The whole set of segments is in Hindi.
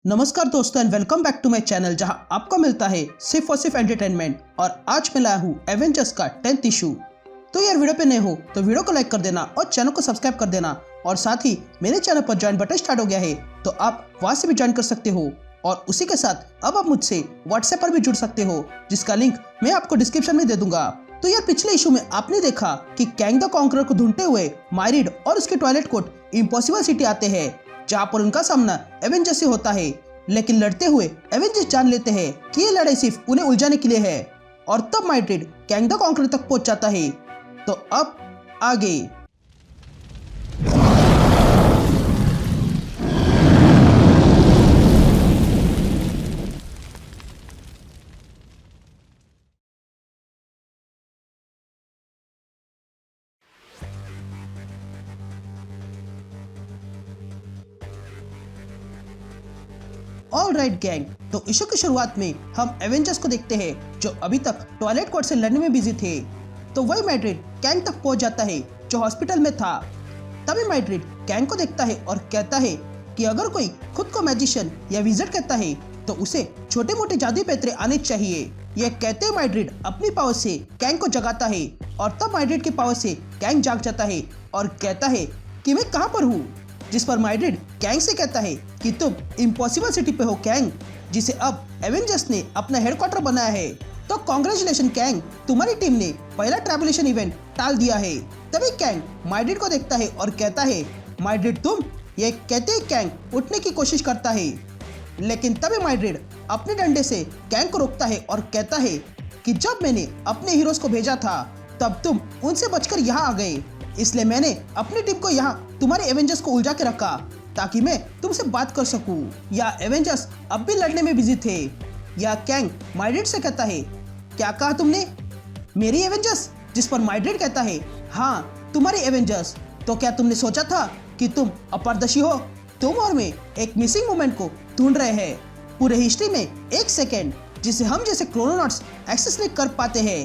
नमस्कार दोस्तों and welcome back to my channel जहां आपको मिलता है सिर्फ और सिर्फ एंटरटेनमेंट। और आज मैं लाया हूं एवेंजर्स का 10th इशू। तो यार वीडियो पे नए हो तो वीडियो को लाइक कर देना और चैनल को सब्सक्राइब कर देना। और साथ ही मेरे चैनल पर ज्वाइन बटन स्टार्ट हो गया है तो आप वहां से भी ज्वाइन कर सकते हो। और उसी के साथ अब आप मुझसे व्हाट्सएप पर भी जुड़ सकते हो जिसका लिंक मैं आपको डिस्क्रिप्शन में दे दूंगा। तो यार पिछले इशू में आपने देखा कि कैंग द कॉन्करर को ढूंढते हुए मायरिड और उसके टॉयलेट कोट इम्पॉसिबल सिटी आते हैं जहां पर उनका सामना एवेंजर्स से होता है। लेकिन लड़ते हुए एवेंजर्स जान लेते हैं कि ये लड़ाई सिर्फ उन्हें उलझाने के लिए है। और तब माइट्रेड कैंग द कॉन्करर तक पहुंच जाता है। तो अब आगे ऑल राइट गैंग, तो इशू की शुरुआत में हम एवेंजर्स को देखते हैं जो अभी तक टॉयलेट कोर्ट से लड़ने में बिजी थे। तो वही माइट्रेड कैंग तक पहुंच जाता है जो हॉस्पिटल में था। तभी माइट्रेड कैंग को देखता है और कहता है कि अगर कोई खुद को मैजिशियन या विज़र्ड कहता है तो उसे छोटे मोटे जादुई पैतरे आने चाहिए। यह कहते हुए माइट्रेड अपनी पावर से कैंग को जगाता है और तब माइट्रेड की पावर से कैंग जाग जाता है और कहता है कि मैं कहाँ पर हूँ। जिस पर माइट्रेड कैंग से कहता है कि तुम इम्पॉसिबल सिटी पे हो कैंग, जिसे अब एवेंजर्स ने अपना हेडक्वार्टर बनाया है। तो कांग्रेचुलेशन कैंग, तुम्हारी टीम ने पहला ट्रैवलेशन इवेंट टाल दिया है। तभी कैंग माइट्रेड को देखता है और कहता है माइट्रेड तुम। ये कहते ही कैंग उठने की कोशिश करता है लेकिन तभी माइट्रेड अपने डंडे से कैंग को रोकता है और कहता है कि जब मैंने अपने हीरोज को भेजा था तब तुम उनसे बचकर यहाँ आ गए, इसलिए मैंने अपनी टीम को यहाँ तुम्हारे एवेंजर्स को उलझा के रखा ताकि मैं तुमसे बात कर सकूं। या एवेंजर्स अब भी लड़ने में बिजी थे। या कैंग माइट्रेड से कहता है क्या कहा तुमने, मेरी एवेंजर्स? जिस पर माइट्रेड कहता है हाँ तुम्हारी एवेंजर्स। तो क्या तुमने सोचा था कि तुम अपारदर्शी हो? तुम और मैं एक मिसिंग मोमेंट को ढूंढ रहे हैं। पूरे हिस्ट्री में एक सेकेंड जिसे हम जैसे क्रोनोनॉट्स एक्सेस नहीं कर पाते हैं।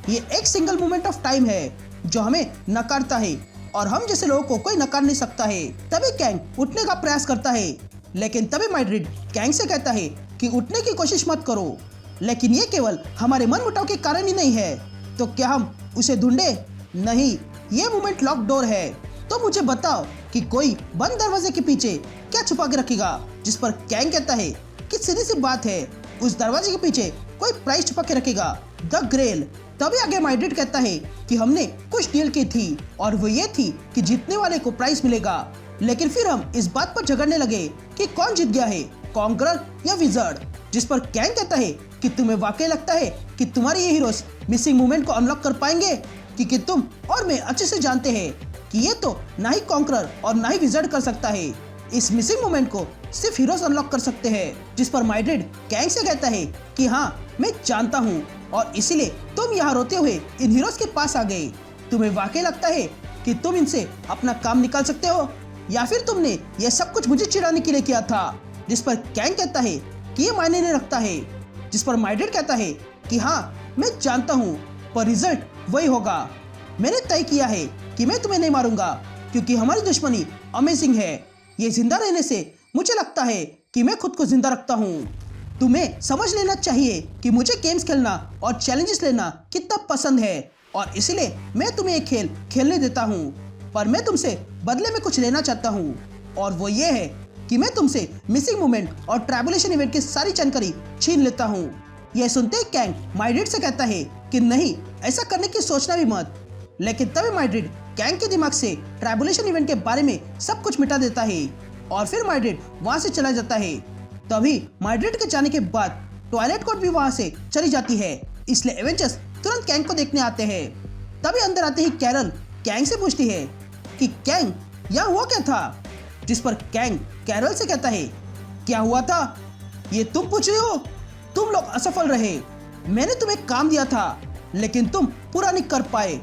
ये एक सिंगल मोमेंट ऑफ टाइम है जो हमें नकारता है और हम जैसे लोगों को कोई नकार नहीं सकता है। तभी कैंग उठने का प्रयास करता है लेकिन तभी माइट्रेड कैंग से कहता है कि उठने की कोशिश मत करो, लेकिन ये केवल हमारे मन मुटाव के कारण ही नहीं है। तो क्या हम उसे ढूंढे? नहीं, ये मोमेंट लॉक डोर है। तो मुझे बताओ कि कोई बंद दरवाजे के पीछे क्या छुपा के रखेगा? जिस पर कैंग कहता है कि सीधी सी बात है, उस दरवाजे के पीछे कोई प्राइस छुपा के रखेगा, द ग्रेल। तभी आगे माइट्रेड कहता है कि हमने कुछ डील की थी और वो ये थी कि जीतने वाले को प्राइस मिलेगा। लेकिन फिर हम इस बात पर झगड़ने लगे कि कौन जीत गया है, कॉन्करर या विज़र्ड। जिस पर कैंग कहता है कि तुम्हें वाकई लगता है कि तुम्हारे ये हीरोज मिसिंग मोमेंट को अनलॉक कर पाएंगे? क्योंकि तुम और मैं अच्छे से जानते हैं कि ये तो ना ही कॉन्करर और ना ही विज़र्ड कर सकता है। इस मिसिंग मोमेंट को सिर्फ हीरोज अनलॉक कर सकते हैं। जिस पर माइट्रेड कैंग से कहता है कि हाँ मैं जानता हूँ और इसीलिए तुम यहाँ रोते हुए इन हीरोज के पास आ गए। तुम्हें वाकई लगता है कि तुम इनसे अपना काम निकाल सकते हो या फिर तुमने ये सब कुछ मुझे चिढ़ाने के लिए किया था? जिस पर कैंग कहता है कि ये मायने नहीं रखता है। जिस पर माइट्रेड कहता है कि हाँ मैं जानता हूँ पर रिजल्ट वही होगा। मैंने तय किया है कि मैं तुम्हें नहीं मारूंगा क्योंकि हमारी दुश्मनी अमेजिंग है। ये जिंदा रहने से मुझे लगता है कि मैं खुद को जिंदा रखता हूँ। तुम्हें समझ लेना चाहिए कि मुझे गेम्स खेलना और चैलेंजेस लेना कितना पसंद है और इसलिए मैं तुम्हें एक खेल खेलने देता हूँ। पर मैं तुमसे बदले में कुछ लेना चाहता हूँ और वो ये है कि मैं तुमसे मिसिंग मोमेंट और ट्रैवलेशन इवेंट की सारी जानकारी छीन लेता हूँ। यह सुनते ही कैंग माइट्रेड से कहता है कि नहीं, ऐसा करने की सोचना भी मत। लेकिन तभी माइट्रेड कैंग के दिमाग से ट्रैवलेशन इवेंट के बारे में सब कुछ मिटा देता है और फिर माइट्रेड वहां से चला जाता है। तभी माइट्रेड के जाने के बाद टॉयलेट कोर्ट भी वहां से चली जाती है, इसलिए एवेंजर्स तुरंत कैंग को देखने आते हैं। तभी अंदर आते ही कैरल कैंग से पूछती है कि कैंग यहाँ हुआ क्या था? जिस पर कैंग कैरल से कहता है क्या हुआ था ये तुम पूछ रहे हो? तुम लोग असफल रहे। मैंने तुम्हें काम दिया था लेकिन तुम पूरा नहीं कर पाए।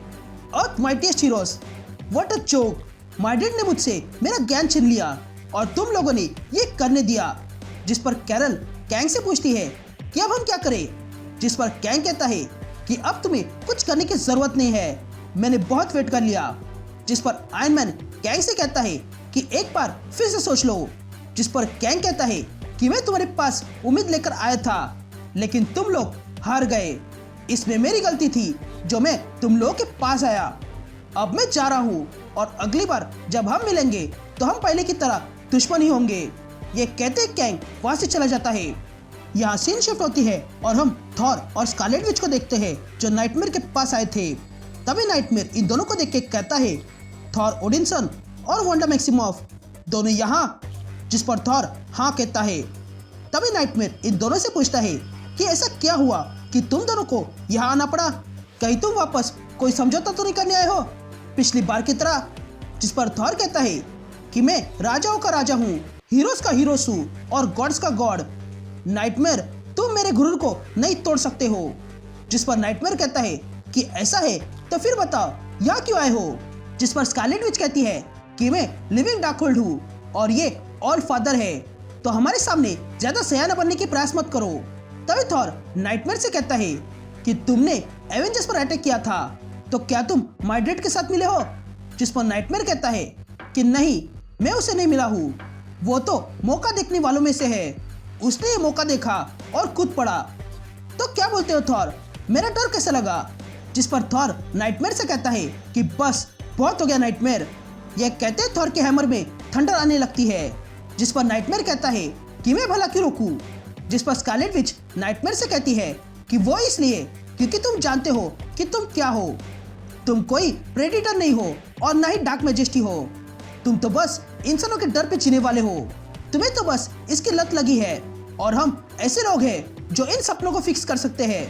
Earth mightiest heroes, what a joke. माइट्रेड ने मुझसे मेरा ज्ञान छीन लिया और तुम लोगों ने ये करने दिया। जिस पर कैरल कैंग से पूछती है कि अब हम क्या करें? जिस पर कैंग कहता है कि अब तुम्हें कुछ करने की जरूरत नहीं है, मैंने बहुत वेट कर लिया। जिस पर आयरन मैन कैंग से कहता है कि एक बार फिर से सोच लो। जिस पर कैंग कहता है कि मैं तुम्हारे पास उम्मीद लेकर आया था, लेकिन तुम लोग हार गए। इसमें मेरी गलती थी जो मैं तुम लोगों के पास आया। अब मैं जा रहा हूँ और अगली बार जब हम मिलेंगे तो हम पहले की तरह दुश्मन ही होंगे। ये कहते कैंग वहां से चला जाता है। यहाँ सीन शिफ्ट होती है और हम थॉर और स्कारलेट विच को देखते हैं जो नाइटमेयर के पास आए थे। तभी नाइटमेयर इन दोनों को देख के कहता है, थॉर ओडिनसन और वांडा मैक्सिमोफ दोनों यहाँ? जिस पर थॉर हाँ कहता है। तभी नाइटमेयर इन दोनों से पूछता है कि ऐसा क्या हुआ कि तुम दोनों को यहाँ आना पड़ा? कहीं तुम वापस कोई समझौता तो नहीं करने आए हो पिछली बार की तरह? जिस पर थॉर कहता है कि मैं राजाओं का राजा हूँ, हीरोज का हीरो हूँ और गॉड्स का गॉड। नाइटमेयर तुम मेरे गुरूर को नहीं तोड़ सकते हो। जिस पर नाइटमेयर कहता है कि ऐसा है तो फिर बताओ यहाँ क्यों आए हो? जिस पर स्कारलेट विच कहती है कि मैं लिविंग डार्कहोल्ड हूँ और ये ऑल फादर है, तो हमारे सामने ज्यादा सयाना बनने की प्रयास मत करो। तभी थॉर नाइटमेयर से कहता है कि तुमने एवेंजर्स पर अटैक किया था, तो क्या तुम माइड्रेड के साथ मिले हो? जिस पर नाइटमेयर कहता है कि नहीं, मैं उसे नहीं मिला हूँ, वो तो मौका देखने वालों में से है। उसने ये मौका देखा और कूद पड़ा। तो क्या बोलते हो थॉर, मेरा डर कैसा लगा? जिस पर थॉर नाइटमेयर से कहता है कि बस बहुत हो गया नाइटमेयर। यह कहते थॉर के हैमर में थंडर आने लगती है। जिस पर नाइटमेयर कहता है कि मैं भला क्यों रोकूं? जिस पर स्कारलेट विच नाइटमेयर से कहती है कि वो इसलिए क्योंकि तुम जानते हो कि तुम क्या हो। तुम कोई प्रेडिटर नहीं हो और ना ही डार्क मैजेस्टी हो। तुम तो बस इंसानों के डर पे जीने वाले हो। तुम्हें तो बस इसकी लत लगी है और हम ऐसे लोग हैं जो इन सपनों को फिक्स कर सकते हैं।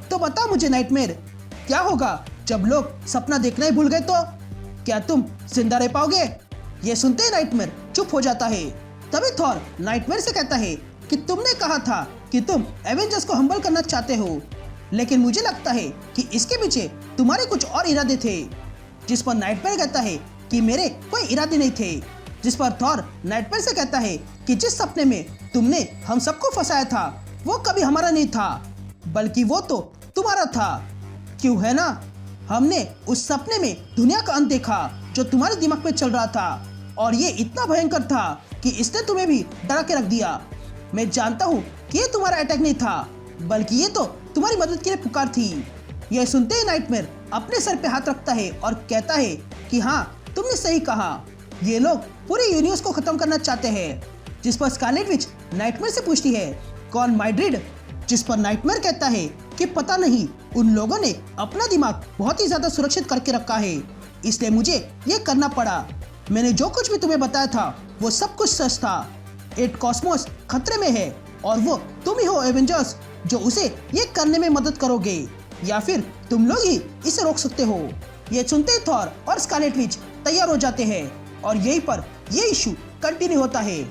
तो बताओ मुझे नाइटमेयर, क्या होगा जब लोग सपना देखना ही भूल गए? तो क्या तुम जिंदा रह पाओगे? ये सुनते ही नाइटमेयर चुप हो जाता है। तभी थॉर नाइटमेयर से कहता है कि तुमने कहा था कि तुम एवेंजर्स को हम्बल करना चाहते हो, लेकिन मुझे लगता है कि इसके पीछे तुम्हारे कुछ और इरादे थे। जिस पर नाइटमेयर कहता है कि मेरे कोई इरादे नहीं थे। जिस पर थॉर नाइटमेयर से कहता है कि जिस सपने में तुमने हम सबको फंसाया था वो कभी हमारा नहीं था, बल्कि वो तो तुम्हारा था। क्यों है ना? हमने उस सपने में दुनिया का अंत देखा जो तुम्हारे दिमाग में चल रहा था, और ये इतना भयंकर था कि इसने तुम्हें भी डरा के रख दिया। मैं जानता हूँ कि ये तुम्हारा अटैक नहीं था, बल्कि ये तो तुम्हारी मदद के लिए पुकार थी। यह सुनते ही नाइटमेयर अपने सर पे हाथ रखता है और कहता है कि हाँ, तुमने सही कहा, ये लोग पूरे यूनिवर्स को खत्म करना चाहते हैं। जिस पर स्कारलेट विच नाइटमेयर से पूछती है, कौन माइड्रेड? जिस पर नाइटमेयर कहता है कि पता नहीं, उन लोगों ने अपना दिमाग बहुत ही ज्यादा सुरक्षित करके रखा है, इसलिए मुझे ये करना पड़ा। मैंने जो कुछ भी तुम्हें बताया था वो सब कुछ सच था। एट कॉस्मोस खतरे में है और वो तुम ही हो एवेंजर्स जो उसे ये करने में मदद करोगे, या फिर तुम लोग ही इसे रोक सकते हो। ये सुनते ही थॉर और स्कारलेट विच तैयार हो जाते हैं और यहीं पर ये इशू कंटिन्यू होता है।